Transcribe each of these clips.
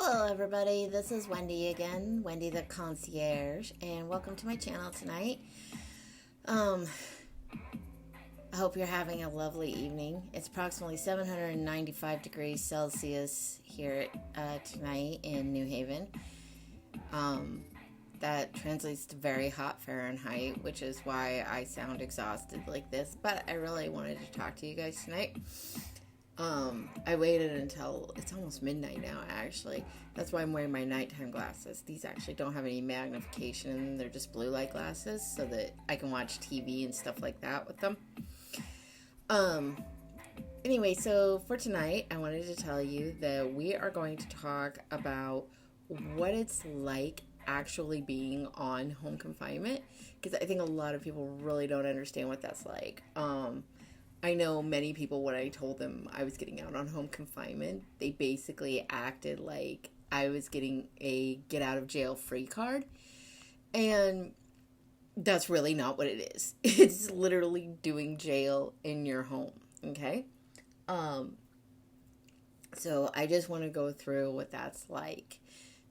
Hello everybody, this is Wendy again, Wendy the concierge, and welcome to my channel tonight. I hope you're having a lovely evening. It's approximately 795 degrees Celsius here tonight in New Haven. That translates to very hot Fahrenheit, which is why I sound exhausted like this, but I really wanted to talk to you guys tonight. I waited until it's almost midnight now, actually. That's why I'm wearing my nighttime glasses. These actually don't have any magnification in them. They're just blue light glasses so that I can watch TV and stuff like that with them. Anyway, so for tonight, I wanted to tell you that we are going to talk about what it's like actually being on home confinement, because I think a lot of people really don't understand what that's like. I know many people, when I told them I was getting out on home confinement, they basically acted like I was getting a get out of jail free card. And that's really not what it is. It's literally doing jail in your home. Okay? So I just want to go through what that's like.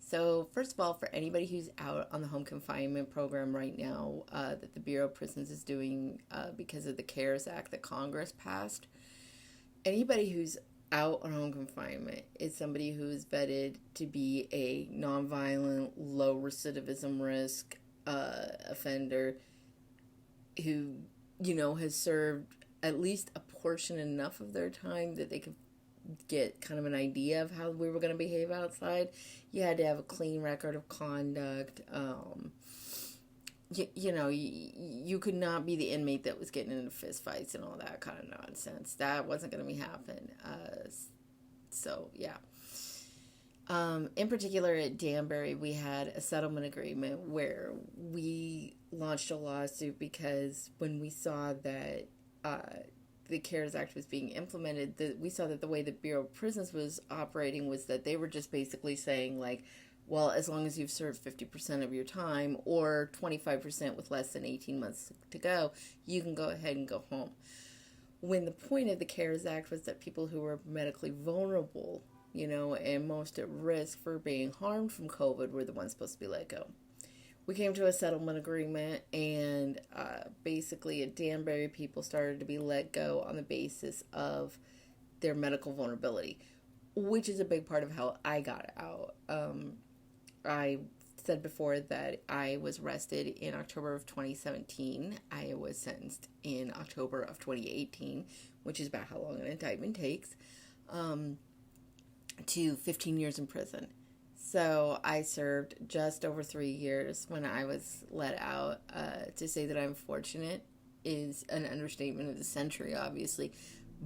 So first of all, for anybody who's out on the home confinement program right now that the Bureau of Prisons is doing because of the CARES Act that Congress passed, anybody who's out on home confinement is somebody who's vetted to be a nonviolent, low recidivism risk offender who, has served at least a portion enough of their time that they could get kind of an idea of how we were going to behave outside. You had to have a clean record of conduct. You could not be the inmate that was getting into fist fights and all that kind of nonsense. That wasn't going to be happening. In particular at Danbury, we had a settlement agreement where we launched a lawsuit because when we saw that the CARES Act was being implemented, we saw that the way the Bureau of Prisons was operating was that they were just basically saying, like, well, as long as you've served 50% of your time or 25% with less than 18 months to go, you can go ahead and go home. When the point of the CARES Act was that people who were medically vulnerable, and most at risk for being harmed from COVID were the ones supposed to be let go. We came to a settlement agreement, and basically at Danbury, people started to be let go on the basis of their medical vulnerability, which is a big part of how I got out. I said before that I was arrested in October of 2017. I was sentenced in October of 2018, which is about how long an indictment takes, to 15 years in prison. So I served just over 3 years when I was let out. To say that I'm fortunate is an understatement of the century, obviously,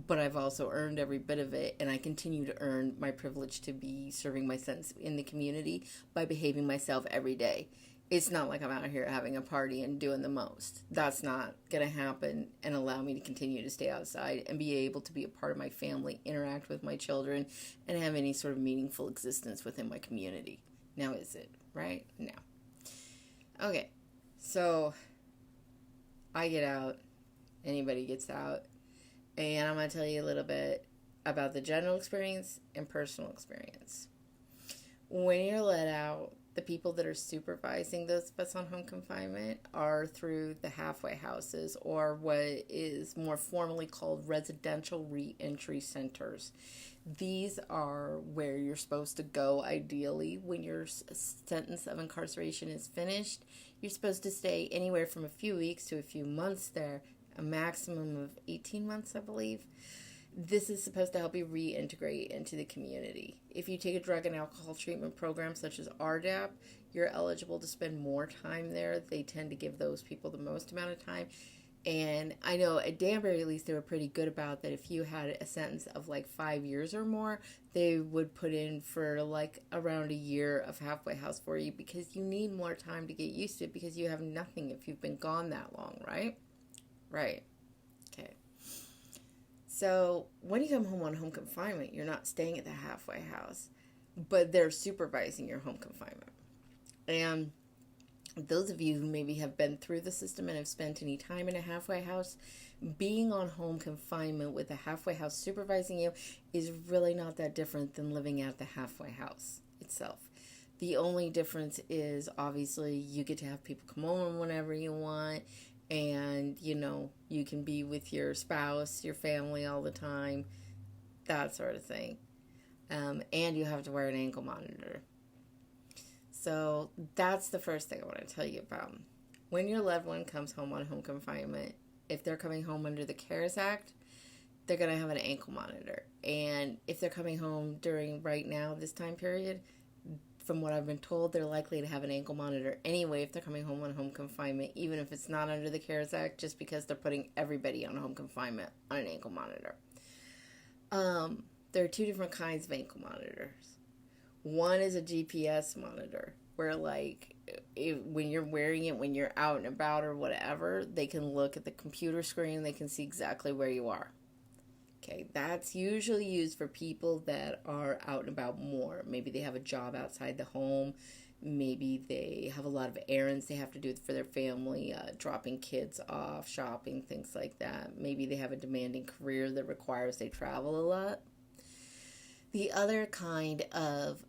but I've also earned every bit of it, and I continue to earn my privilege to be serving my sentence in the community by behaving myself every day. It's not like I'm out here having a party and doing the most. That's not going to happen and allow me to continue to stay outside and be able to be a part of my family, interact with my children, and have any sort of meaningful existence within my community. Now is it, right? No. Okay, so I get out, anybody gets out, and I'm going to tell you a little bit about the general experience and personal experience. When you're let out, the people that are supervising those of us on home confinement are through the halfway houses, or what is more formally called residential reentry centers. These are where you're supposed to go ideally when your sentence of incarceration is finished. You're supposed to stay anywhere from a few weeks to a few months there, a maximum of 18 months, I believe. This is supposed to help you reintegrate into the community. If you take a drug and alcohol treatment program such as RDAP, you're eligible to spend more time there. They tend to give those people the most amount of time. And I know at Danbury, at least, they were pretty good about that. If you had a sentence of like 5 years or more, they would put in for like around a year of halfway house for you, because you need more time to get used to it, because you have nothing if you've been gone that long, right? Right. Okay. So when you come home on home confinement, you're not staying at the halfway house, but they're supervising your home confinement. And those of you who maybe have been through the system and have spent any time in a halfway house, being on home confinement with a halfway house supervising you is really not that different than living at the halfway house. itself. The only difference is obviously you get to have people come over whenever you want, and you can be with your spouse, your family all the time, that sort of thing. And you have to wear an ankle monitor. So that's the first thing I want to tell you about. When your loved one comes home on home confinement, if they're coming home under the CARES Act, they're going to have an ankle monitor. And if they're coming home during right now, this time period, from what I've been told, they're likely to have an ankle monitor anyway if they're coming home on home confinement, even if it's not under the CARES Act, just because they're putting everybody on home confinement on an ankle monitor. There are two different kinds of ankle monitors. One is a GPS monitor, where when you're wearing it, when you're out and about or whatever, they can look at the computer screen, they can see exactly where you are. Okay, that's usually used for people that are out and about more. Maybe they have a job outside the home. Maybe they have a lot of errands they have to do for their family, dropping kids off, shopping, things like that. Maybe they have a demanding career that requires they travel a lot. The other kind of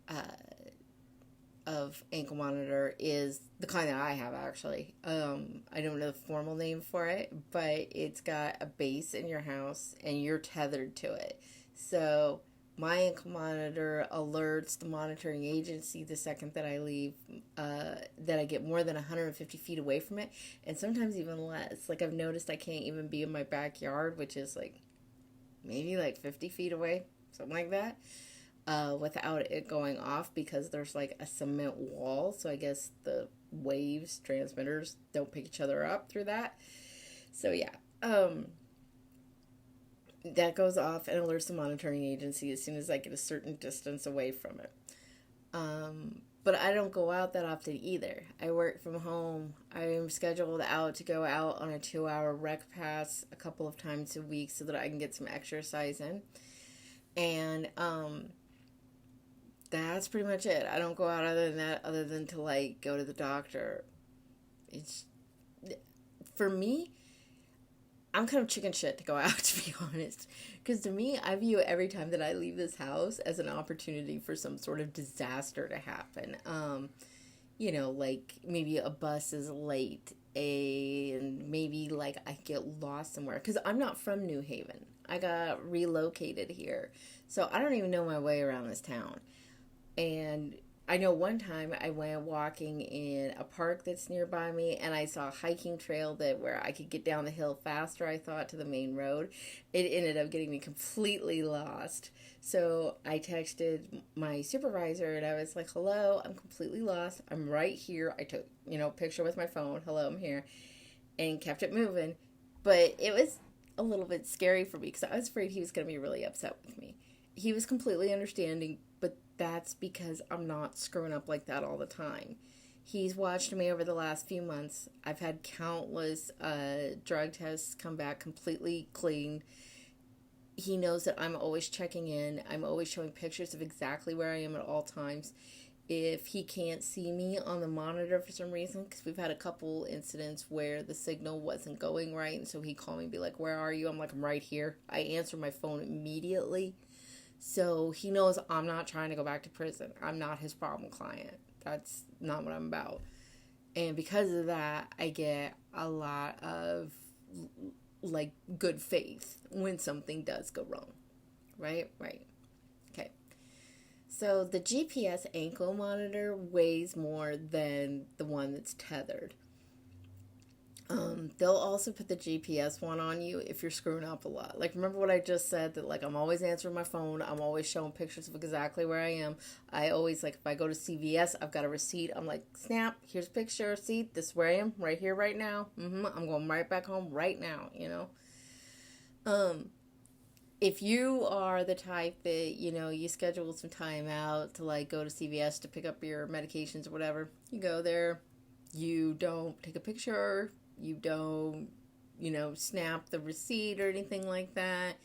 ankle monitor is the kind that I have, actually. I don't know the formal name for it, but it's got a base in your house and you're tethered to it. So my ankle monitor alerts the monitoring agency the second that I leave, that I get more than 150 feet away from it, and sometimes even less. I've noticed I can't even be in my backyard, which is maybe 50 feet away, something like that, without it going off, because there's a cement wall. So I guess the waves, transmitters, don't pick each other up through that. So yeah, that goes off and alerts the monitoring agency as soon as I get a certain distance away from it. But I don't go out that often either. I work from home. I'm scheduled to go out on a 2-hour rec pass a couple of times a week so that I can get some exercise in. And that's pretty much it. I don't go out other than to go to the doctor. It's, for me, I'm kind of chicken shit to go out, to be honest. Because to me, I view every time that I leave this house as an opportunity for some sort of disaster to happen. Maybe a bus is late, and maybe I get lost somewhere. Because I'm not from New Haven. I got relocated here. So I don't even know my way around this town. And I know one time I went walking in a park that's nearby me, and I saw a hiking trail where I could get down the hill faster, I thought, to the main road. It ended up getting me completely lost. So I texted my supervisor, and I was like, hello, I'm completely lost. I'm right here. I took, a picture with my phone. Hello, I'm here. And kept it moving. But it was a little bit scary for me because I was afraid he was going to be really upset with me. He was completely understanding, but that's because I'm not screwing up like that all the time. He's watched me over the last few months. I've had countless drug tests come back completely clean. He knows that I'm always checking in. I'm always showing pictures of exactly where I am at all times. If he can't see me on the monitor for some reason, because we've had a couple incidents where the signal wasn't going right, and so he called me and be like, where are you? I'm like, I'm right here. I answer my phone immediately. So he knows I'm not trying to go back to prison. I'm not his problem client. That's not what I'm about. And because of that, I get a lot of good faith when something does go wrong. Right? Okay. So the GPS ankle monitor weighs more than the one that's tethered. They'll also put the GPS one on you if you're screwing up a lot. Remember what I just said, that I'm always answering my phone. I'm always showing pictures of exactly where I am. I always, if I go to CVS, I've got a receipt. I'm like, snap, here's a picture, see, this is where I am, right here, right now. I'm going right back home right now, If you are the type that, you schedule some time out to go to CVS to pick up your medications or whatever, you go there, you don't take a picture, you don't, snap the receipt or anything like that,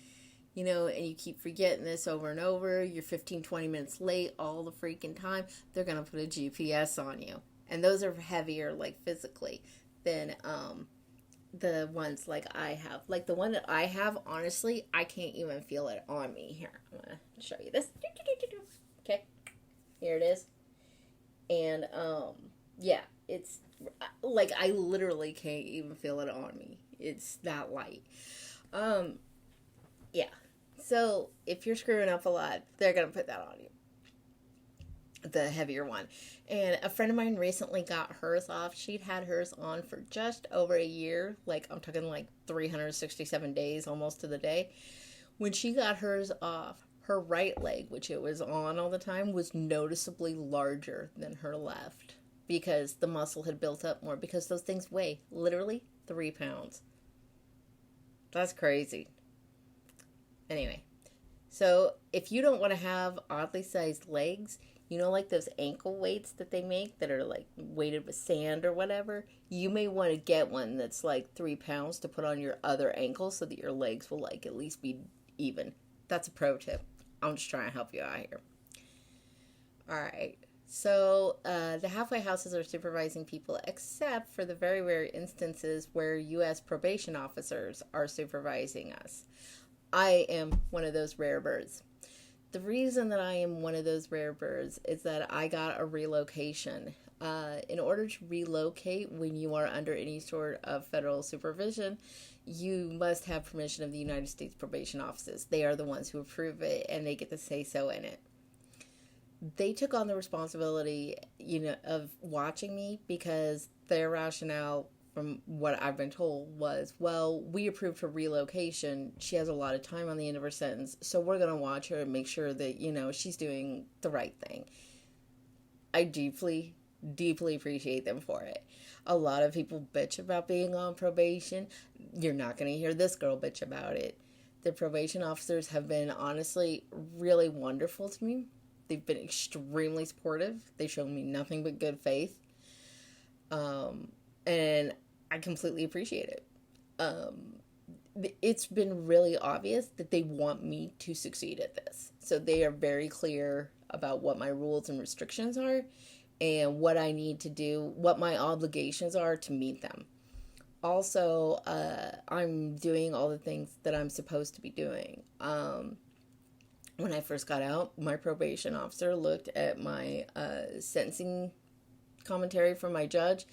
and you keep forgetting this over and over, you're 15, 20 minutes late all the freaking time, they're going to put a GPS on you. And those are heavier, physically, than, the ones I have. The one that I have, honestly, I can't even feel it on me. Here, I'm going to show you this. Okay. Here it is. And yeah, it's like I literally can't even feel it on me. It's that light. Um, yeah. So if you're screwing up a lot, they're gonna put that on you, the heavier one. And a friend of mine recently got hers off. She'd had hers on for just over a year. Like, I'm talking like 367 days, almost to the day. When she got hers off, her right leg, which it was on all the time, was noticeably larger than her left because the muscle had built up more. Because those things weigh literally 3 pounds. That's crazy. Anyway, so if you don't want to have oddly sized legs, you know, like those ankle weights that they make that are like weighted with sand or whatever, you may want to get one that's like 3 pounds to put on your other ankle so that your legs will like at least be even. That's a pro tip. I'm just trying to help you out here. All right. So the halfway houses are supervising people except for the very rare instances where US probation officers are supervising us. I am one of those rare birds. The reason that I am one of those rare birds is that I got a relocation. In order to relocate when you are under any sort of federal supervision, you must have permission of the United States probation offices. They are the ones who approve it, and they get to say so in it. They took on the responsibility, of watching me because their rationale, from what I've been told, was, well, we approved her relocation. She has a lot of time on the end of her sentence, so we're going to watch her and make sure that, she's doing the right thing. I deeply, deeply appreciate them for it. A lot of people bitch about being on probation. You're not going to hear this girl bitch about it. The probation officers have been honestly really wonderful to me. They've been extremely supportive. They've shown me nothing but good faith. And I completely appreciate it. It's been really obvious that they want me to succeed at this. So they are very clear about what my rules and restrictions are and what I need to do, what my obligations are to meet them. Also, I'm doing all the things that I'm supposed to be doing. When I first got out, my probation officer looked at my sentencing commentary from my judge,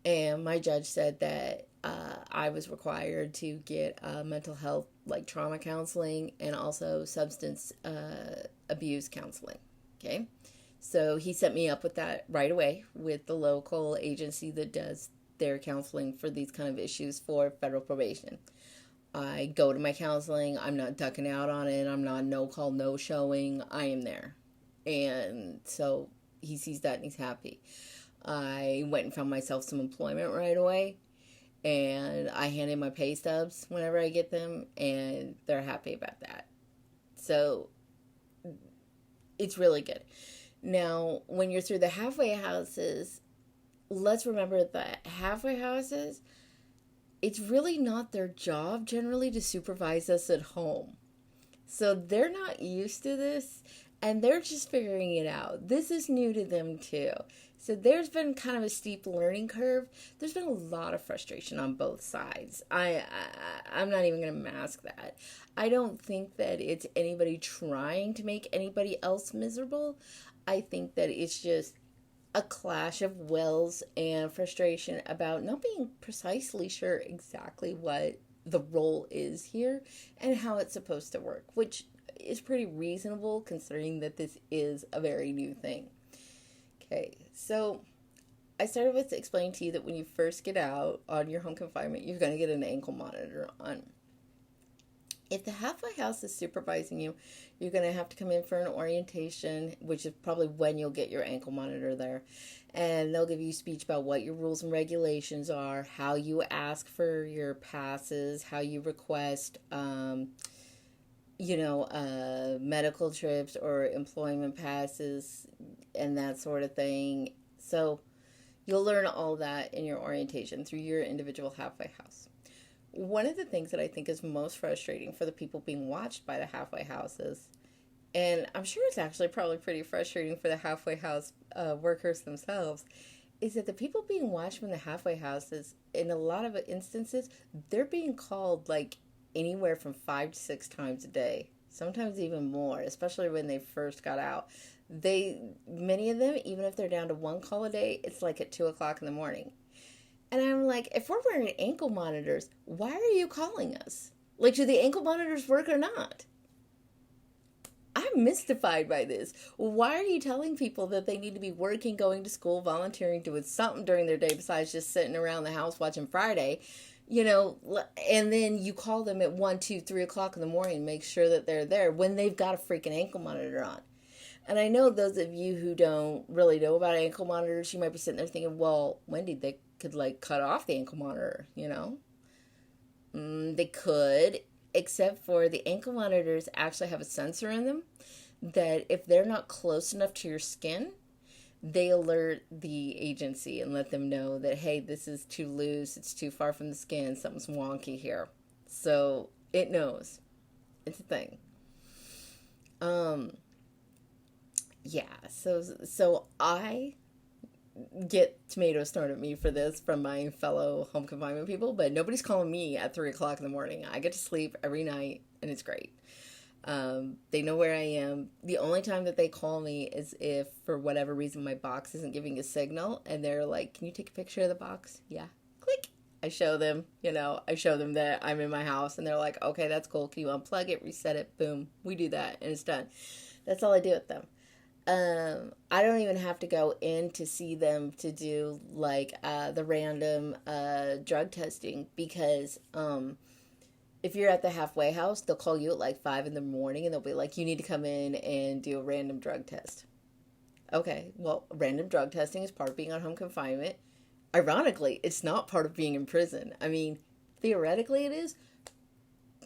and my judge said that I was required to get mental health, like trauma counseling, and also substance abuse counseling. Okay, so he set me up with that right away with the local agency that does their counseling for these kind of issues for federal probation. I go to my counseling. I'm not ducking out on it. I'm not no call, no showing. I am there. And so he sees that and he's happy. I went and found myself some employment right away. And I hand in my pay stubs whenever I get them. And they're happy about that. So it's really good. Now, when you're through the halfway houses, let's remember that halfway houses, it's really not their job generally to supervise us at home. So they're not used to this and they're just figuring it out. This is new to them too. So there's been kind of a steep learning curve. There's been a lot of frustration on both sides. I'm not even going to mask that. I don't think that it's anybody trying to make anybody else miserable. I think that it's just a clash of wills and frustration about not being precisely sure exactly what the role is here and how it's supposed to work, which is pretty reasonable considering that this is a very new thing. Okay, so I started with explaining to you that when you first get out on your home confinement, you're going to get an ankle monitor on. If the halfway house is supervising you, you're going to have to come in for an orientation, which is probably when you'll get your ankle monitor there. And they'll give you speech about what your rules and regulations are, how you ask for your passes, how you request, medical trips or employment passes and that sort of thing. So you'll learn all that in your orientation through your individual halfway house. One of the things that I think is most frustrating for the people being watched by the halfway houses, and I'm sure it's actually probably pretty frustrating for the halfway house workers themselves, is that the people being watched from the halfway houses, in a lot of instances, they're being called like anywhere from 5 to 6 times a day. sometimes even more, especially when they first got out. Many of them, even if they're down to one call a day, it's like at 2 o'clock in the morning. And I'm like, if we're wearing ankle monitors, why are you calling us? Like, do the ankle monitors work or not? I'm mystified by this. Why are you telling people that they need to be working, going to school, volunteering, doing something during their day besides just sitting around the house watching Friday? And then you call them at 1, 2, 3 o'clock in the morning and make sure that they're there when they've got a freaking ankle monitor on. And I know those of you who don't really know about ankle monitors, you might be sitting there thinking, well, Wendy, they could cut off the ankle monitor, They could, except for the ankle monitors actually have a sensor in them that if they're not close enough to your skin, they alert the agency and let them know that, hey, this is too loose, it's too far from the skin, something's wonky here. So it knows. It's a thing. Yeah, so I get tomatoes thrown at me for this from my fellow home confinement people, but nobody's calling me at 3 o'clock in the morning. I get to sleep every night, and it's great. They know where I am. The only time that they call me is if, for whatever reason, my box isn't giving a signal, and they're like, can you take a picture of the box? Yeah. Click. I show them, that I'm in my house, and they're like, okay, that's cool. Can you unplug it, reset it? Boom. We do that, and it's done. That's all I do with them. I don't even have to go in to see them to do the random drug testing because if you're at the halfway house, they'll call you at 5 in the morning and they'll be like, you need to come in and do a random drug test. Okay, well, random drug testing is part of being on home confinement. Ironically, it's not part of being in prison. I mean, theoretically it is,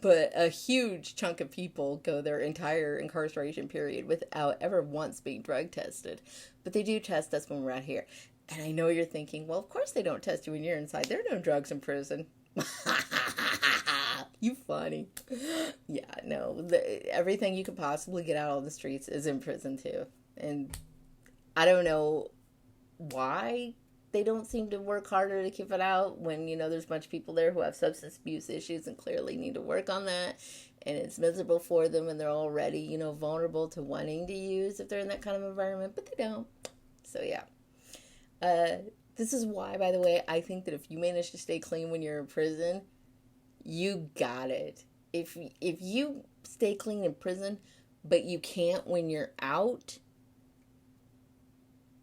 but a huge chunk of people go their entire incarceration period without ever once being drug tested. But they do test us when we're out here. And I know you're thinking, well, of course they don't test you when you're inside. There are no drugs in prison. You funny. Yeah, no. Everything you could possibly get out on the streets is in prison too. And I don't know why they don't seem to work harder to keep it out when, there's a bunch of people there who have substance abuse issues and clearly need to work on that. And it's miserable for them and they're already, vulnerable to wanting to use if they're in that kind of environment, but they don't. So, yeah. This is why, by the way, I think that if you manage to stay clean when you're in prison, you got it. If you stay clean in prison, but you can't when you're out,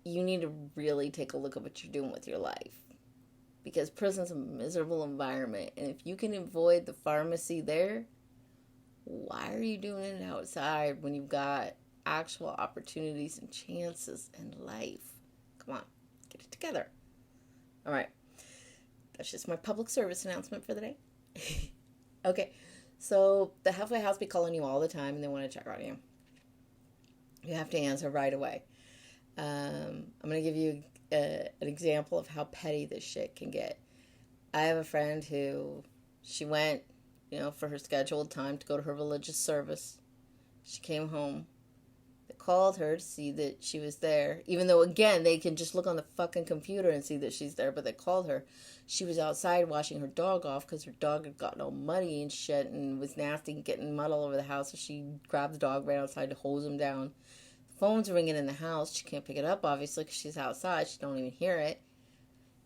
you need to really take a look at what you're doing with your life. Because prison's a miserable environment. And if you can avoid the pharmacy there, why are you doing it outside when you've got actual opportunities and chances in life? Come on, get it together. All right. That's just my public service announcement for the day. Okay. So the halfway house be calling you all the time and they want to check on you. You have to answer right away. I'm going to give you an example of how petty this shit can get. I have a friend who, she went, for her scheduled time to go to her religious service. She came home. They called her to see that she was there. Even though, again, they can just look on the fucking computer and see that she's there, but they called her. She was outside washing her dog off because her dog had gotten all muddy and shit and was nasty and getting mud all over the house. So she grabbed the dog right outside to hose him down. Phone's ringing in the house. She can't pick it up, obviously, because she's outside. She don't even hear it.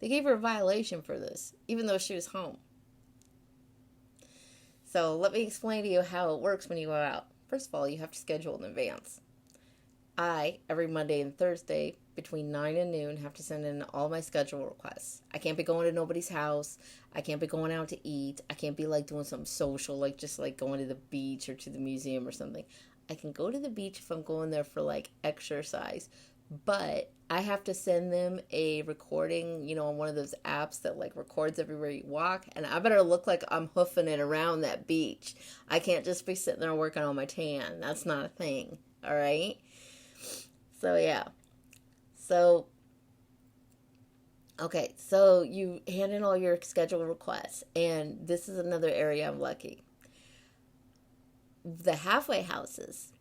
They gave her a violation for this, even though she was home. So let me explain to you how it works when you go out. First of all, you have to schedule in advance. I, every Monday and Thursday, between 9 and noon, have to send in all my schedule requests. I can't be going to nobody's house. I can't be going out to eat. I can't be doing something social, just going to the beach or to the museum or something. I can go to the beach if I'm going there for exercise, but I have to send them a recording, on one of those apps that records everywhere you walk, and I better look like I'm hoofing it around that beach. I can't just be sitting there working on my tan. That's not a thing, all right? So, yeah. Okay, so you hand in all your schedule requests, and this is another area I'm lucky. The halfway houses,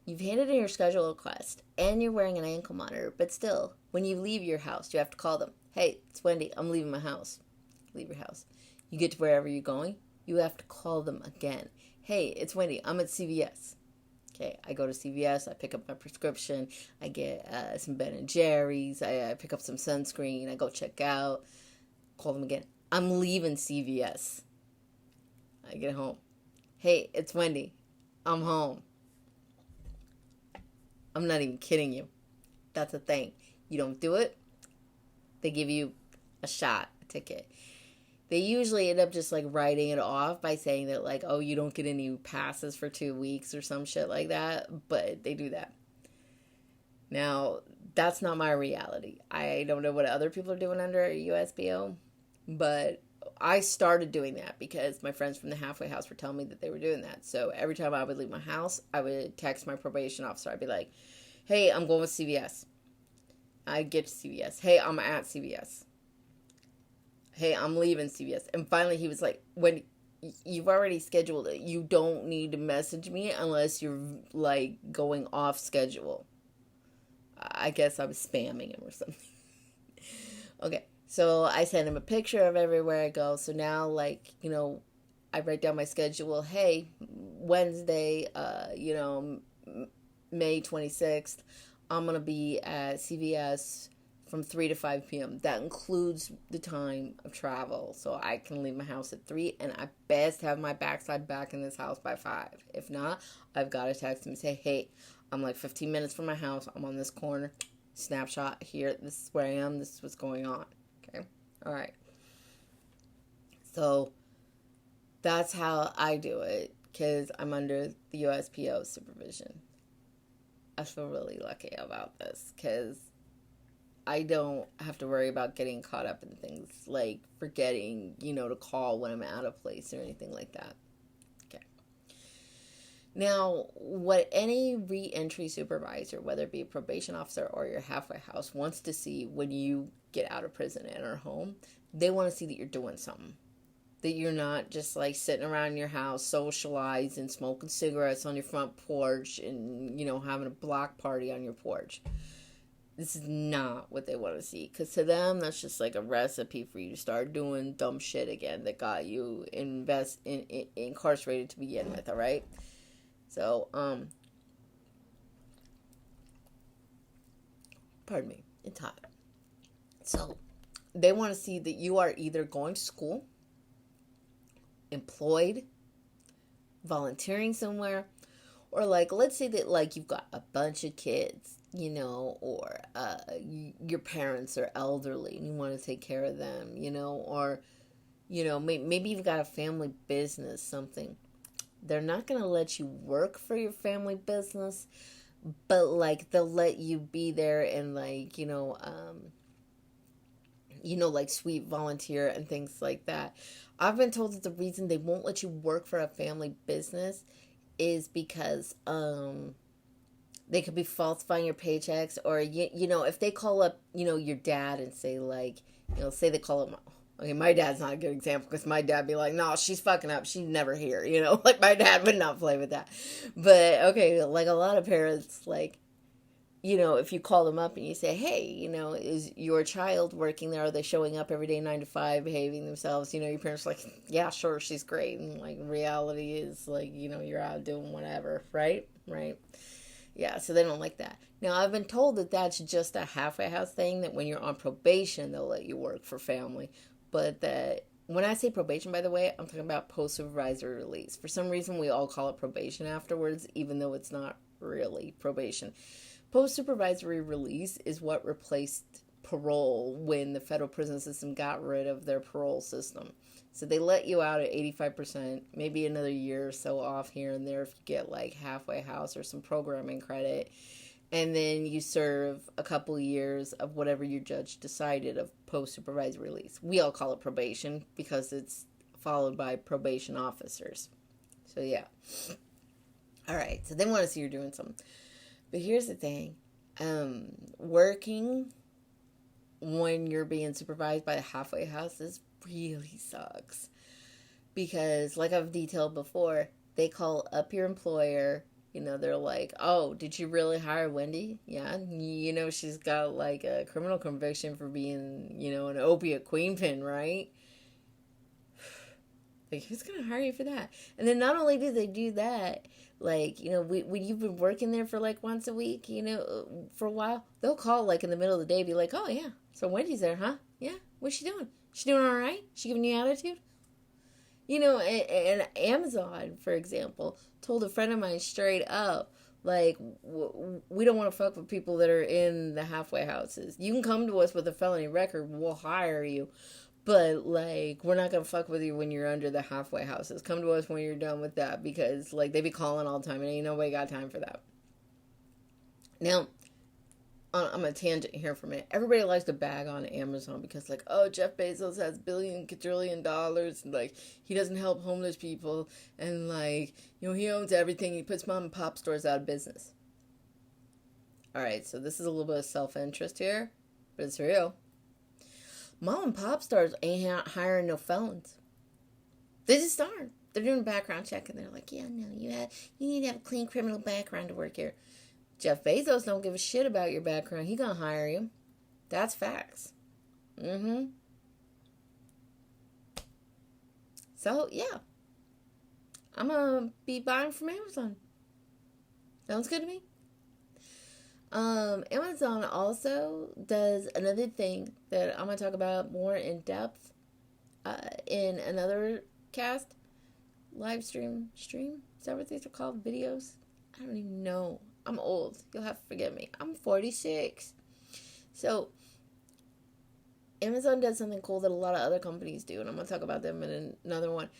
you've handed in your schedule request and you're wearing an ankle monitor, but still, when you leave your house, you have to call them. Hey, it's Wendy. I'm leaving my house. Leave your house. You get to wherever you're going, you have to call them again. Hey, it's Wendy. I'm at CVS. Okay, I go to CVS. I pick up my prescription. I get some Ben and Jerry's. I pick up some sunscreen. I go check out. Call them again. I'm leaving CVS. I get home. Hey, it's Wendy. I'm home. I'm not even kidding you. That's a thing. You don't do it, they give you a shot, a ticket. They usually end up just like writing it off by saying that like, oh, you don't get any passes for 2 weeks or some shit like that. But they do that. Now, that's not my reality. I don't know what other people are doing under USPO, but I started doing that because my friends from the halfway house were telling me that they were doing that. So every time I would leave my house, I would text my probation officer. I'd be like, hey, I'm going with CVS. I'd get to CVS. Hey, I'm at CVS. Hey, I'm leaving CVS. And finally he was like, when you've already scheduled it, you don't need to message me unless you're like going off schedule. I guess I was spamming him or something. Okay. So I send him a picture of everywhere I go. So now, like, I write down my schedule. Hey, Wednesday, May 26th, I'm going to be at CVS from 3 to 5 p.m. That includes the time of travel. So I can leave my house at 3, and I best have my backside back in this house by 5. If not, I've got to text him and say, hey, I'm like 15 minutes from my house. I'm on this corner. Snapshot here. This is where I am. This is what's going on. Okay. All right. So that's how I do it because I'm under the USPO supervision. I feel really lucky about this because I don't have to worry about getting caught up in things like forgetting, to call when I'm out of place or anything like that. Okay. Now, what any re-entry supervisor, whether it be a probation officer or your halfway house, wants to see when you get out of prison and are home, they want to see that you're doing something. That you're not just like sitting around your house socializing, smoking cigarettes on your front porch and, having a block party on your porch. This is not what they want to see. Because to them, that's just like a recipe for you to start doing dumb shit again that got you incarcerated to begin with, all right? So, pardon me, it's hot. So, they want to see that you are either going to school, employed, volunteering somewhere, or like, let's say that like you've got a bunch of kids, or your parents are elderly and you want to take care of them, or, maybe you've got a family business, something. They're not going to let you work for your family business, but like they'll let you be there and like, like sweet volunteer and things like that. I've been told that the reason they won't let you work for a family business is because they could be falsifying your paychecks, or if they call up your dad and say like, say they call up. Okay, my dad's not a good example because my dad be like, no, she's fucking up. She's never here. Like my dad would not play with that. But okay, like a lot of parents, like, if you call them up and you say, hey, is your child working there? Are they showing up every day 9 to 5, behaving themselves? Your parents are like, yeah, sure, she's great. And like reality is like, you're out doing whatever, right? Right. Yeah, so they don't like that. Now, I've been told that that's just a halfway house thing, that when you're on probation, they'll let you work for family. But that when I say probation, by the way, I'm talking about post-supervisory release. For some reason, we all call it probation afterwards, even though it's not really probation. Post-supervisory release is what replaced parole when the federal prison system got rid of their parole system. So they let you out at 85%, maybe another year or so off here and there if you get like halfway house or some programming credit. And then you serve a couple years of whatever your judge decided of post-supervisory release. We all call it probation because it's followed by probation officers. So yeah. All right, so they want to see you're doing something. But here's the thing. Working when you're being supervised by a halfway house really sucks. Because like I've detailed before, they call up your employer. They're like, oh, did you really hire Wendy? Yeah. She's got like a criminal conviction for being, an opiate queenpin, right? Like, who's going to hire you for that? And then not only do they do that, like, when you've been working there for like once a week, for a while, they'll call like in the middle of the day, be like, oh, yeah, so Wendy's there, huh? Yeah, what's she doing? She doing all right? She giving you attitude? And Amazon, for example, told a friend of mine straight up, like, we don't want to fuck with people that are in the halfway houses. You can come to us with a felony record, we'll hire you. But, like, we're not going to fuck with you when you're under the halfway houses. Come to us when you're done with that because, like, they be calling all the time and ain't nobody got time for that. Now, I'm a tangent here for a minute. Everybody likes to bag on Amazon because, like, oh, Jeff Bezos has quadrillion dollars, and, like, he doesn't help homeless people, and, like, he owns everything. He puts mom and pop stores out of business. All right, so this is a little bit of self-interest here, but it's real. Mom and pop stores ain't hiring no felons. They just aren't. They're doing a background check, and they're like, yeah, no, you need to have a clean criminal background to work here. Jeff Bezos don't give a shit about your background. He gonna hire you. That's facts. So, yeah. I'm gonna be buying from Amazon. Sounds good to me. Amazon also does another thing that I'm going to talk about more in depth in another cast. Live stream? Is that what these are called? Videos? I don't even know. I'm old. You'll have to forgive me. I'm 46. So, Amazon does something cool that a lot of other companies do, and I'm going to talk about them in another one.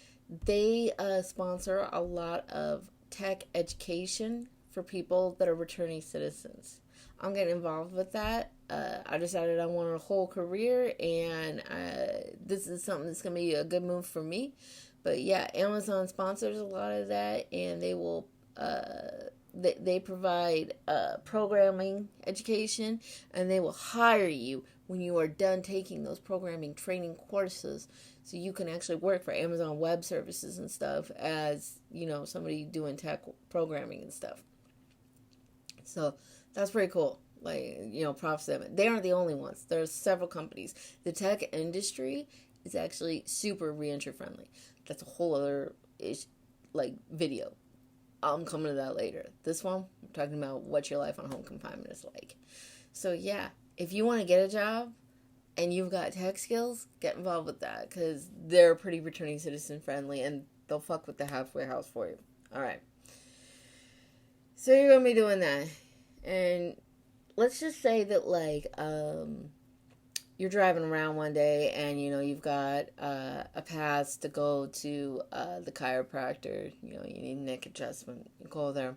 They sponsor a lot of tech education for people that are returning citizens. I'm getting involved with that. I decided I wanted a whole career, and this is something that's going to be a good move for me. But yeah, Amazon sponsors a lot of that, and they will they provide programming education, and they will hire you when you are done taking those programming training courses, so you can actually work for Amazon Web Services and stuff as, somebody doing tech programming and stuff. So that's pretty cool. Like, props to them. They aren't the only ones. There's several companies. The tech industry is actually super reentry friendly. That's a whole other video. I'm coming to that later. This one, I'm talking about what your life on home confinement is like. So yeah, if you want to get a job and you've got tech skills, get involved with that, because they're pretty returning citizen friendly, and they'll fuck with the halfway house for you. All right. So you're going to be doing that. And let's just say that, like, you're driving around one day and, you've got a pass to go to the chiropractor. You need a neck adjustment. You go there.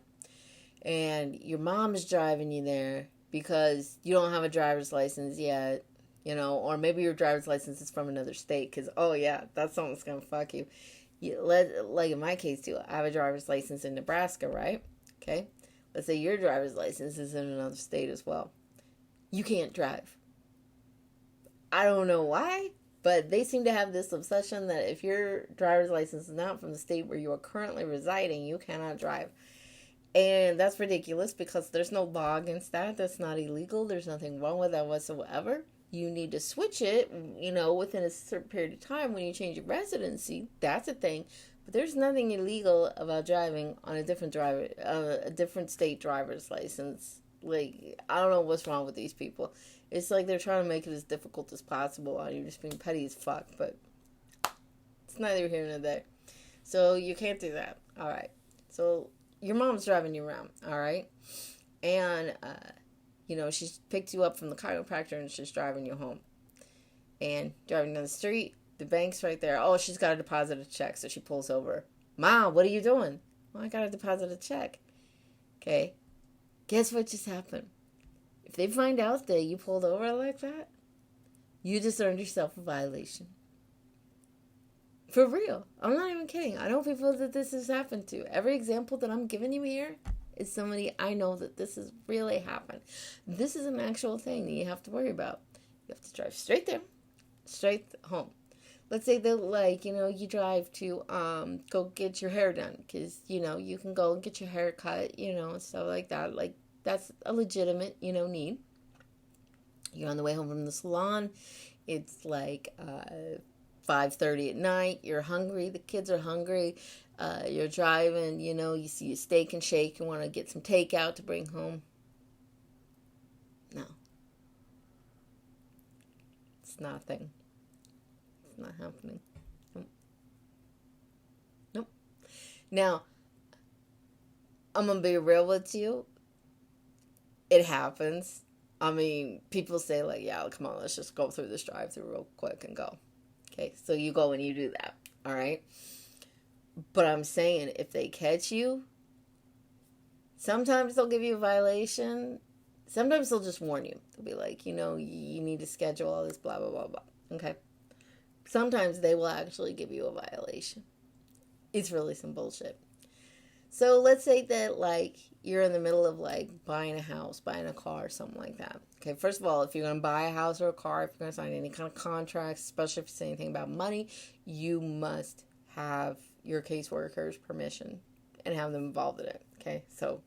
And your mom is driving you there because you don't have a driver's license yet, or maybe your driver's license is from another state because, oh, yeah, that's something that's going to fuck you. Like in my case, too, I have a driver's license in Nebraska, right? Okay. Let's say your driver's license is in another state as well. You can't drive. I don't know why, but they seem to have this obsession that if your driver's license is not from the state where you are currently residing, you cannot drive. And that's ridiculous because there's no law against that. That's not illegal. There's nothing wrong with that whatsoever. You need to switch it, within a certain period of time when you change your residency. That's a thing. But there's nothing illegal about driving on a different state driver's license. Like, I don't know what's wrong with these people. It's like they're trying to make it as difficult as possible on you, just being petty as fuck. But it's neither here nor there. So you can't do that. All right. So your mom's driving you around. All right. And, she's picked you up from the chiropractor and she's driving you home. And driving down the street, the bank's right there. Oh, she's got to deposit a check. So she pulls over. Mom, what are you doing? Well, I got to deposit a check. Okay. Guess what just happened? If they find out that you pulled over like that, you just earned yourself a violation. For real. I'm not even kidding. I know people that this has happened to. Every example that I'm giving you here is somebody I know that this has really happened. This is an actual thing that you have to worry about. You have to drive straight there, straight home. Let's say that, you drive to go get your hair done because, you can go and get your hair cut, and stuff like that. Like, that's a legitimate, need. You're on the way home from the salon. It's like 5:30 at night. You're hungry. The kids are hungry. You're driving. You see a Steak and Shake. You want to get some takeout to bring home. No. It's nothing. It's not happening. Nope. Nope. Now, I'm going to be real with you. It happens. I mean, people say, like, yeah, come on, let's just go through this drive-thru real quick and go. Okay, so you go and you do that, all right? But I'm saying, if they catch you, sometimes they'll give you a violation. Sometimes they'll just warn you. They'll be like, you need to schedule all this, blah, blah, blah, blah. Okay? Sometimes they will actually give you a violation. It's really some bullshit. So let's say that, like, you're in the middle of, like, buying a house, buying a car, something like that. Okay, first of all, if you're going to buy a house or a car, if you're going to sign any kind of contracts, especially if you say anything about money, you must have your caseworker's permission and have them involved in it. Okay, so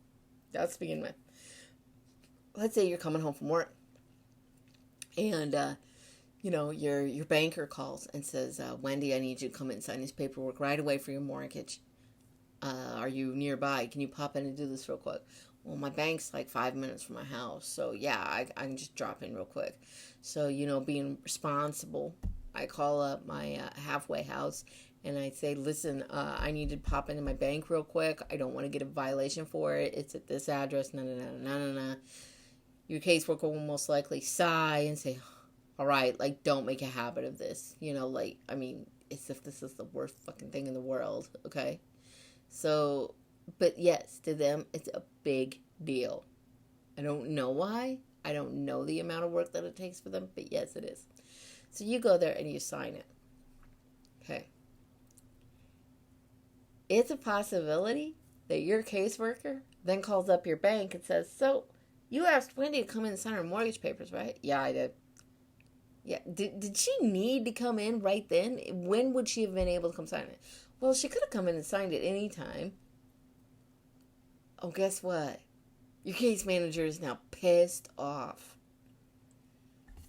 that's to begin with. Let's say you're coming home from work and, your banker calls and says, Wendy, I need you to come in and sign this paperwork right away for your mortgage. Are you nearby? Can you pop in and do this real quick? Well, my bank's like 5 minutes from my house. So, yeah, I can just drop in real quick. So, being responsible, I call up my halfway house and I say, listen, I need to pop into my bank real quick. I don't want to get a violation for it. It's at this address. No. Your caseworker will most likely sigh and say, all right, like, don't make a habit of this. It's if this is the worst fucking thing in the world, okay? So, but yes, to them, it's a big deal. I don't know why. I don't know the amount of work that it takes for them, but yes, it is. So you go there and you sign it. Okay. It's a possibility that your caseworker then calls up your bank and says, so, you asked Wendy to come in and sign her mortgage papers, right? Yeah, I did. Yeah, did she need to come in right then? When would she have been able to come sign it? Well, she could have come in and signed it any time. Oh, guess what? Your case manager is now pissed off.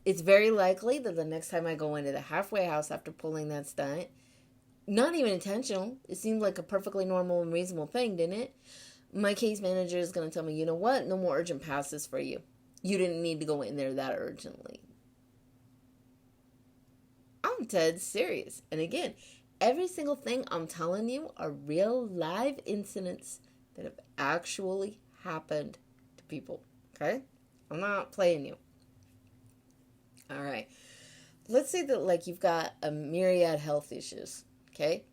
It's very likely that the next time I go into the halfway house after pulling that stunt, not even intentional, it seemed like a perfectly normal and reasonable thing, didn't it? My case manager is going to tell me, you know what? No more urgent passes for you. You didn't need to go in there that urgently. I'm dead serious. And again, every single thing I'm telling you are real live incidents that have actually happened to people. Okay? I'm not playing you. All right. Let's say that, like, you've got a myriad health issues. Okay?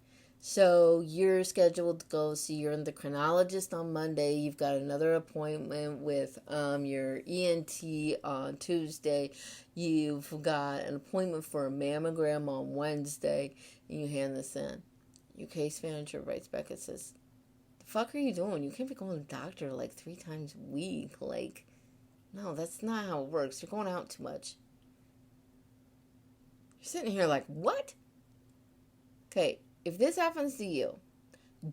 So you're scheduled to go see your endocrinologist on Monday. You've got another appointment with your ENT on Tuesday. You've got an appointment for a mammogram on Wednesday, and you hand this in. Your case manager writes back and says, the fuck are you doing? You can't be going to the doctor like 3 times a week. Like, no, that's not how it works. You're going out too much. You're sitting here like, what? Okay. If this happens to you,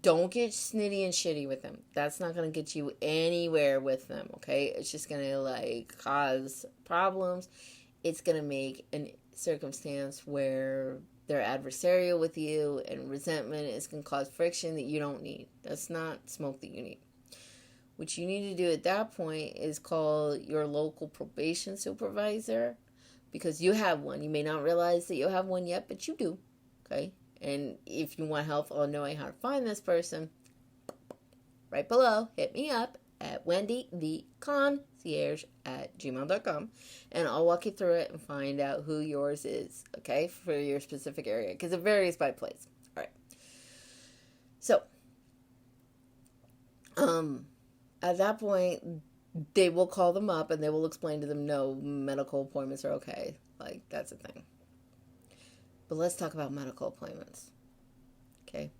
don't get snitty and shitty with them. That's not going to get you anywhere with them, okay? It's just going to, like, cause problems. It's going to make a circumstance where they're adversarial with you, and resentment is going to cause friction that you don't need. That's not smoke that you need. What you need to do at that point is call your local probation supervisor, because you have one. You may not realize that you have one yet, but you do, okay? And if you want help on knowing how to find this person, right below, hit me up at wendytheconcierge@gmail.com, and I'll walk you through it and find out who yours is, okay, for your specific area, because it varies by place. All right. So, at that point, they will call them up and they will explain to them, no, medical appointments are okay. Like, that's a thing. But let's talk about medical appointments. Okay?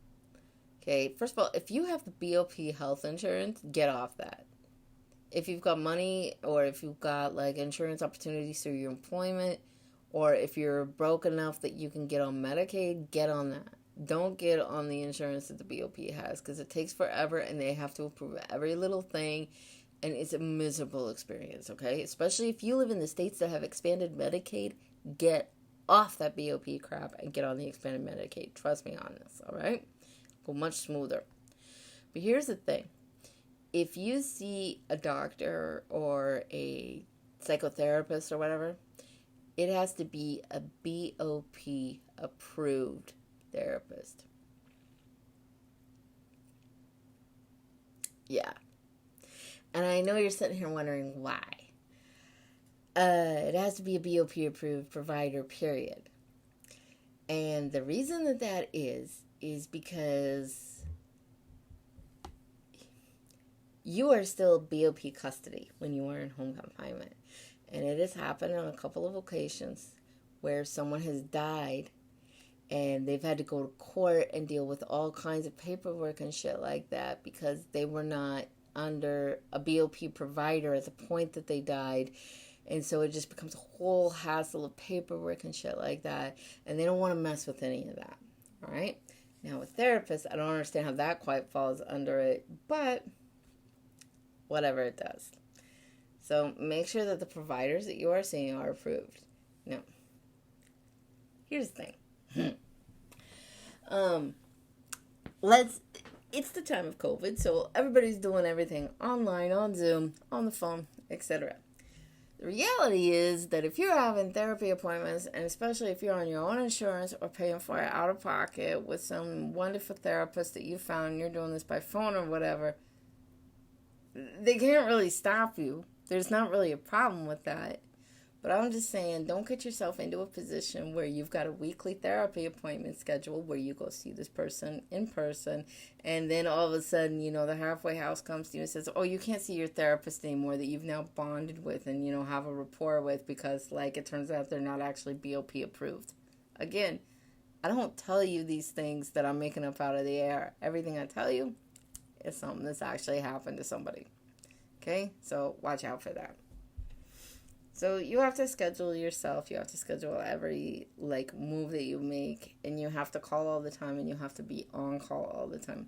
Okay, first of all, if you have the BOP health insurance, get off that. If you've got money, or if you've got, like, insurance opportunities through your employment, or if you're broke enough that you can get on Medicaid, get on that. Don't get on the insurance that the BOP has, because it takes forever and they have to approve every little thing, and it's a miserable experience, okay? Especially if you live in the states that have expanded Medicaid, get off that BOP crap and get on the expanded Medicaid. Trust me on this, all right? Go much smoother. But here's the thing. If you see a doctor or a psychotherapist or whatever, it has to be a BOP approved therapist. Yeah. And I know you're sitting here wondering why. It has to be a BOP approved provider, period. And the reason that is because you are still BOP custody when you are in home confinement. And it has happened on a couple of occasions where someone has died and they've had to go to court and deal with all kinds of paperwork and shit like that because they were not under a BOP provider at the point that they died. And so it just becomes a whole hassle of paperwork and shit like that. And they don't want to mess with any of that. All right? Now, with therapists, I don't understand how that quite falls under it. But whatever it does. So make sure that the providers that you are seeing are approved. Now, here's the thing. It's the time of COVID, so everybody's doing everything online, on Zoom, on the phone, etc. The reality is that if you're having therapy appointments, and especially if you're on your own insurance or paying for it out of pocket with some wonderful therapist that you found, and you're doing this by phone or whatever, they can't really stop you. There's not really a problem with that. But I'm just saying, don't get yourself into a position where you've got a weekly therapy appointment scheduled where you go see this person in person, and then all of a sudden, the halfway house comes to you and says, oh, you can't see your therapist anymore that you've now bonded with and, have a rapport with because, it turns out they're not actually BOP approved. Again, I don't tell you these things that I'm making up out of the air. Everything I tell you is something that's actually happened to somebody. Okay? So watch out for that. So you have to schedule yourself. You have to schedule every, move that you make. And you have to call all the time. And you have to be on call all the time.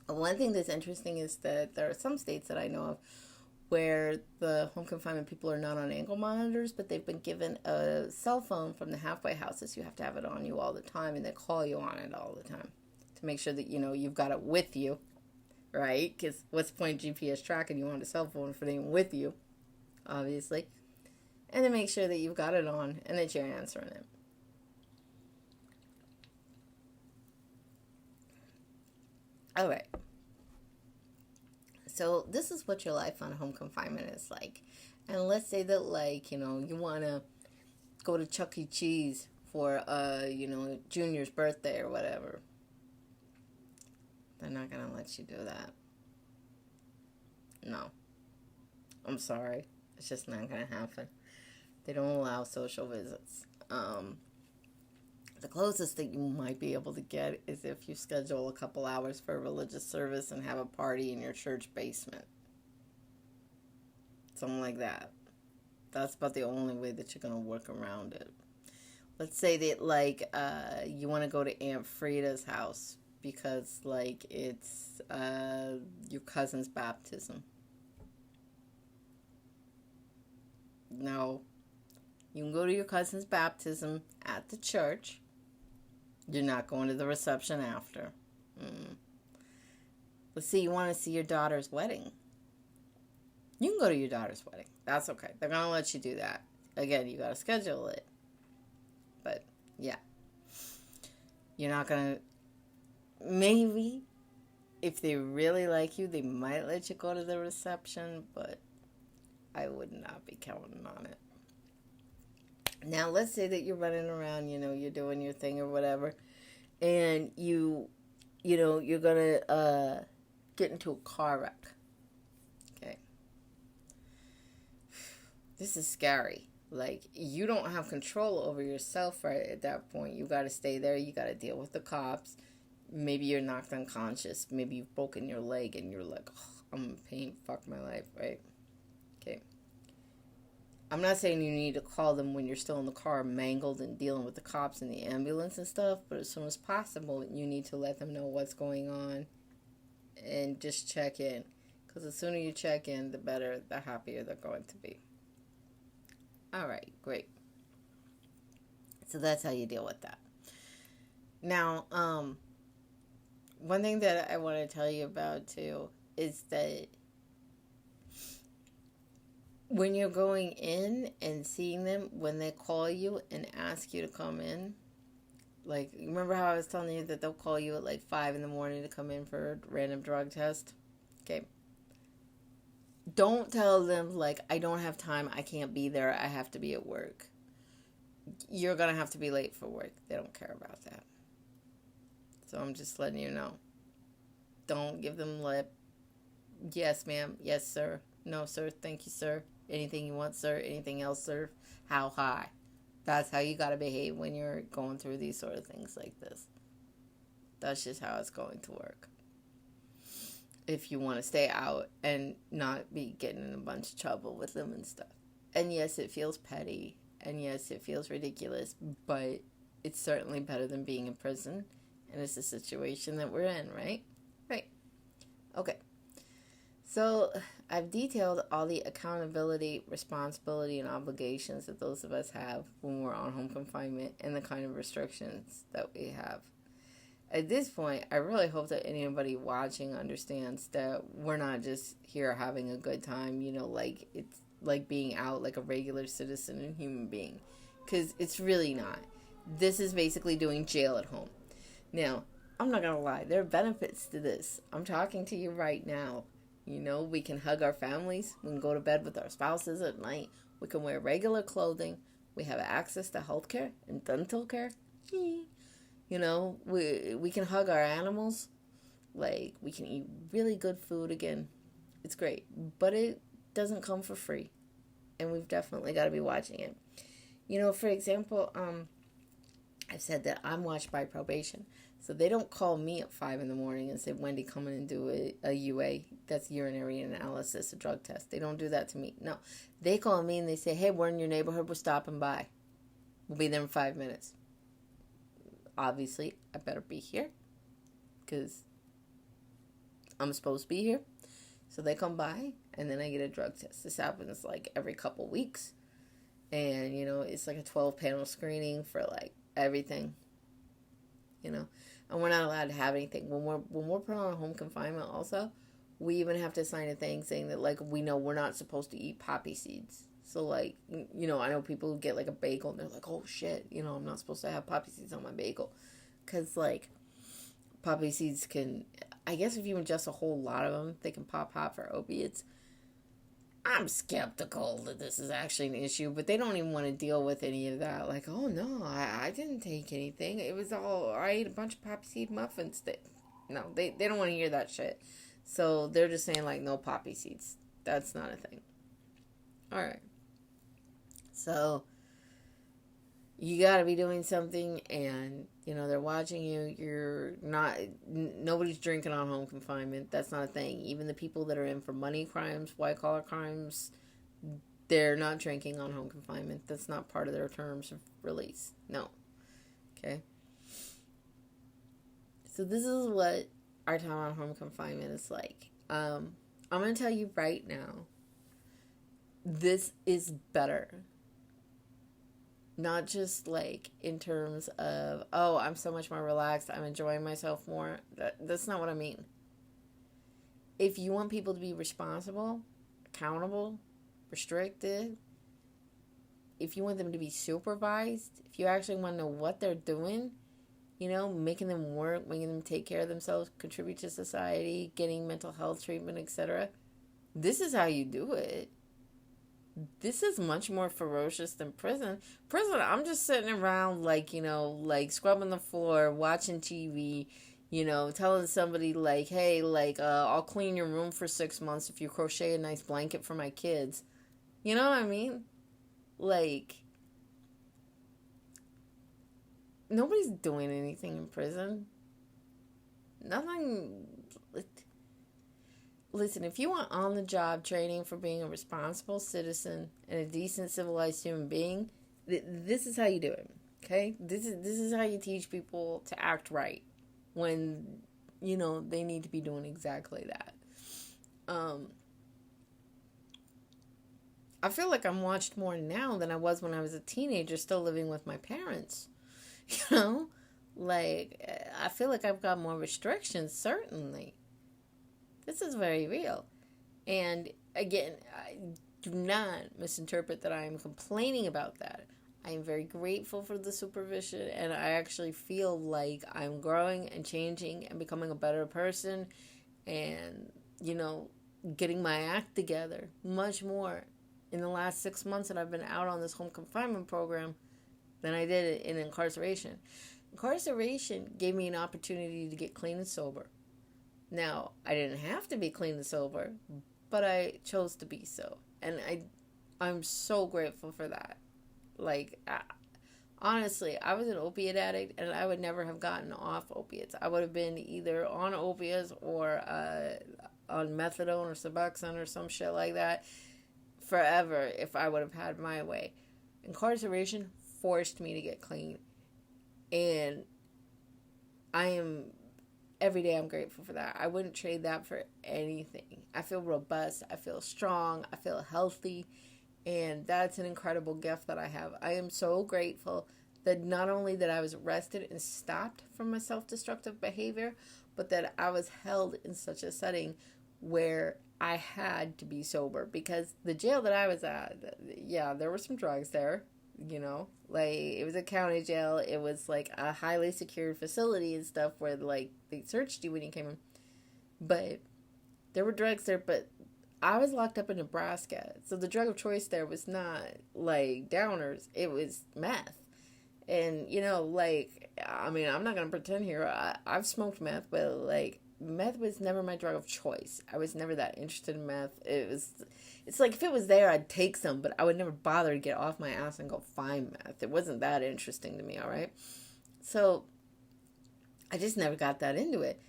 One thing that's interesting is that there are some states that I know of where the home confinement people are not on ankle monitors, but they've been given a cell phone from the halfway houses. You have to have it on you all the time. And they call you on it all the time to make sure that, you've got it with you. Right? Because what's the point of GPS tracking you on a cell phone if it ain't with you? Obviously. And to make sure that you've got it on and that you're answering it. All right. So this is what your life on home confinement is like. And let's say that, you want to go to Chuck E. Cheese for, Junior's birthday or whatever. They're not going to let you do that. No. I'm sorry. It's just not going to happen. They don't allow social visits. The closest that you might be able to get is if you schedule a couple hours for a religious service and have a party in your church basement. Something like that. That's about the only way that you're going to work around it. Let's say that, you want to go to Aunt Frida's house because, it's your cousin's baptism. No. You can go to your cousin's baptism at the church. You're not going to the reception after. Let's see, you want to see your daughter's wedding. You can go to your daughter's wedding. That's okay. They're going to let you do that. Again, you got to schedule it. But, yeah. You're not going to... Maybe, if they really like you, they might let you go to the reception, but I would not be counting on it. Now, let's say that you're running around, you're doing your thing or whatever, and you're going to get into a car wreck. Okay. This is scary. You don't have control over yourself right at that point. You got to stay there. You got to deal with the cops. Maybe you're knocked unconscious. Maybe you've broken your leg and you're like, oh, I'm in pain. Fuck my life, right? Okay. I'm not saying you need to call them when you're still in the car mangled and dealing with the cops and the ambulance and stuff, but as soon as possible, you need to let them know what's going on and just check in. Because the sooner you check in, the better, the happier they're going to be. All right, great. So that's how you deal with that. Now, one thing that I want to tell you about too is that when you're going in and seeing them, when they call you and ask you to come in, like, remember how I was telling you that they'll call you at like 5 in the morning to come in for a random drug test? Okay. Don't tell them, like, I don't have time, I can't be there, I have to be at work. You're going to have to be late for work. They don't care about that. So I'm just letting you know. Don't give them lip. Yes, ma'am. Yes, sir. No, sir. Thank you, sir. Anything you want, sir. Anything else, sir. How high? That's how you got to behave when you're going through these sort of things like this. That's just how it's going to work. If you want to stay out and not be getting in a bunch of trouble with them and stuff. And yes, it feels petty. And yes, it feels ridiculous. But it's certainly better than being in prison. And it's the situation that we're in, right? Right. Okay. So I've detailed all the accountability, responsibility, and obligations that those of us have when we're on home confinement and the kind of restrictions that we have. At this point, I really hope that anybody watching understands that we're not just here having a good time, like it's like being out like a regular citizen and human being. Because it's really not. This is basically doing jail at home. Now, I'm not going to lie, there are benefits to this. I'm talking to you right now. We can hug our families. We can go to bed with our spouses at night. We can wear regular clothing. We have access to health care and dental care. We can hug our animals. Like, we can eat really good food again. It's great. But it doesn't come for free. And we've definitely got to be watching it. For example, I've said that I'm watched by probation. So they don't call me at 5 in the morning and say, Wendy, come in and do a UA. That's urinary analysis, a drug test. They don't do that to me. No. They call me and they say, hey, we're in your neighborhood. We're stopping by. We'll be there in 5 minutes. Obviously, I better be here because I'm supposed to be here. So they come by and then I get a drug test. This happens like every couple weeks. And, it's like a 12-panel screening for like everything. And we're not allowed to have anything. When we're put on home confinement also, we even have to sign a thing saying that, like, we know we're not supposed to eat poppy seeds. So, like, I know people who get, like, a bagel, and they're like, oh, shit, I'm not supposed to have poppy seeds on my bagel. Because, like, poppy seeds can, I guess if you ingest a whole lot of them, they can pop hot for opiates. I'm skeptical that this is actually an issue, but they don't even want to deal with any of that. Like, oh, no, I didn't take anything. It was I ate a bunch of poppy seed muffins. No, they don't want to hear that shit. So they're just saying, like, no poppy seeds. That's not a thing. All right. So you got to be doing something, and, they're watching you. You're not, nobody's drinking on home confinement. That's not a thing. Even the people that are in for money crimes, white-collar crimes, they're not drinking on home confinement. That's not part of their terms of release. No. Okay? So this is what our time on home confinement is like. I'm going to tell you right now, this is better. Not just, like, in terms of, oh, I'm so much more relaxed, I'm enjoying myself more. That's not what I mean. If you want people to be responsible, accountable, restricted, if you want them to be supervised, if you actually want to know what they're doing, making them work, making them take care of themselves, contribute to society, getting mental health treatment, etc., this is how you do it. This is much more ferocious than prison. Prison, I'm just sitting around like scrubbing the floor, watching TV, telling somebody like, hey, like, I'll clean your room for 6 months if you crochet a nice blanket for my kids. You know what I mean? Like, nobody's doing anything in prison. Nothing. Listen, if you want on-the-job training for being a responsible citizen and a decent, civilized human being, this is how you do it, okay? This is how you teach people to act right when, they need to be doing exactly that. I feel like I'm watched more now than I was when I was a teenager, still living with my parents. You know? Like, I feel like I've got more restrictions, certainly. This is very real. And again, I do not misinterpret that I am complaining about that. I am very grateful for the supervision, and I actually feel like I'm growing and changing and becoming a better person and, getting my act together much more in the last 6 months that I've been out on this home confinement program than I did in incarceration. Incarceration gave me an opportunity to get clean and sober. Now, I didn't have to be clean and sober, but I chose to be so. And I'm so grateful for that. Like, honestly, I was an opiate addict, and I would never have gotten off opiates. I would have been either on opiates or on methadone or Suboxone or some shit like that forever if I would have had my way. Incarceration forced me to get clean. And every day I'm grateful for that. I wouldn't trade that for anything. I feel robust. I feel strong. I feel healthy. And that's an incredible gift that I have. I am so grateful that not only that I was arrested and stopped from my self-destructive behavior, but that I was held in such a setting where I had to be sober. Because the jail that I was at, yeah, there were some drugs there, like it was a county jail. It was like a highly secured facility and stuff where like they searched you when you came in. But there were drugs there, but I was locked up in Nebraska. So the drug of choice there was not like downers, it was meth. And I'm not going to pretend here. I've smoked meth, but like meth was never my drug of choice. I was never that interested in meth. It's like if it was there, I'd take some, but I would never bother to get off my ass and go find meth. It wasn't that interesting to me, all right? So I just never got that into it.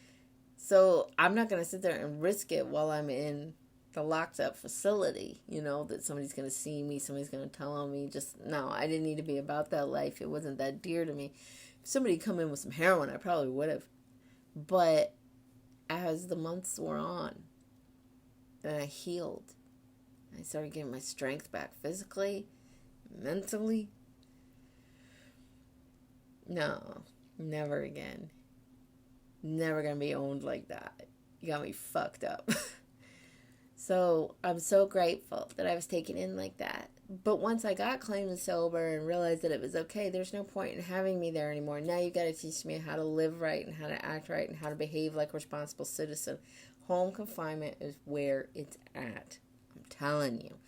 So I'm not going to sit there and risk it while I'm in the locked up facility, that somebody's going to see me, somebody's going to tell on me. No, I didn't need to be about that life. It wasn't that dear to me. If somebody come in with some heroin, I probably would have. But as the months were on, and I healed, I started getting my strength back physically, mentally. No, never again. Never gonna be owned like that. You got me fucked up. So I'm so grateful that I was taken in like that. But once I got clean and sober and realized that it was okay, there's no point in having me there anymore. Now you got to teach me how to live right and how to act right and how to behave like a responsible citizen. Home confinement is where it's at. I'm telling you,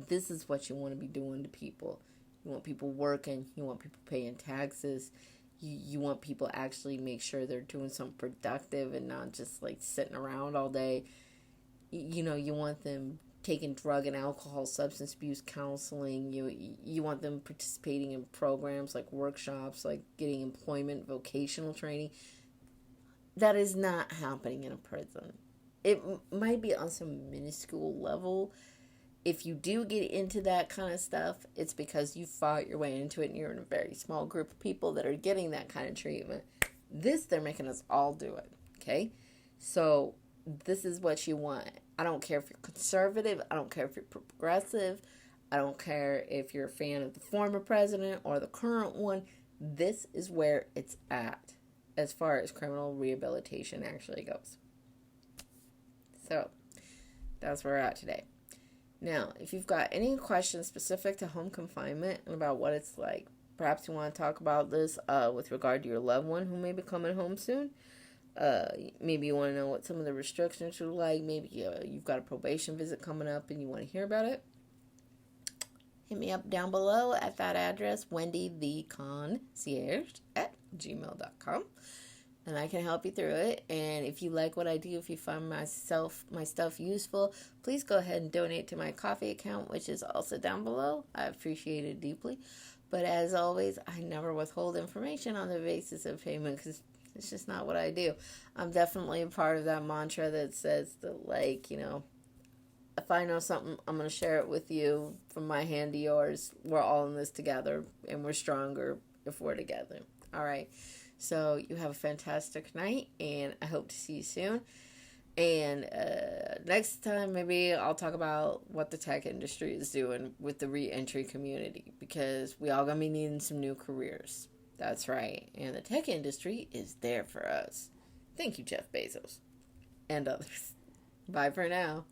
this is what you want to be doing to people. You want people working. You want people paying taxes. You want people actually make sure they're doing something productive and not just like sitting around all day. You want them taking drug and alcohol, substance abuse counseling. You want them participating in programs like workshops, like getting employment, vocational training. That is not happening in a prison. It might be on some minuscule level. If you do get into that kind of stuff, it's because you fought your way into it and you're in a very small group of people that are getting that kind of treatment. They're making us all do it, okay? So this is what you want. I don't care if you're conservative. I don't care if you're progressive. I don't care if you're a fan of the former president or the current one. This is where it's at as far as criminal rehabilitation actually goes. So that's where we're at today. Now, if you've got any questions specific to home confinement and about what it's like, perhaps you want to talk about this with regard to your loved one who may be coming home soon. Maybe you want to know what some of the restrictions are like. Maybe you've got a probation visit coming up and you want to hear about it. Hit me up down below at that address, wendytheconcierge@gmail.com. And I can help you through it. And if you like what I do, if you find my stuff useful, please go ahead and donate to my coffee account, which is also down below. I appreciate it deeply. But as always, I never withhold information on the basis of payment because it's just not what I do. I'm definitely a part of that mantra that says that, if I know something, I'm going to share it with you from my hand to yours. We're all in this together, and we're stronger if we're together. All right. So you have a fantastic night, and I hope to see you soon. And next time, maybe I'll talk about what the tech industry is doing with the re-entry community, because we all gonna be needing some new careers. That's right. And the tech industry is there for us. Thank you, Jeff Bezos and others. Bye for now.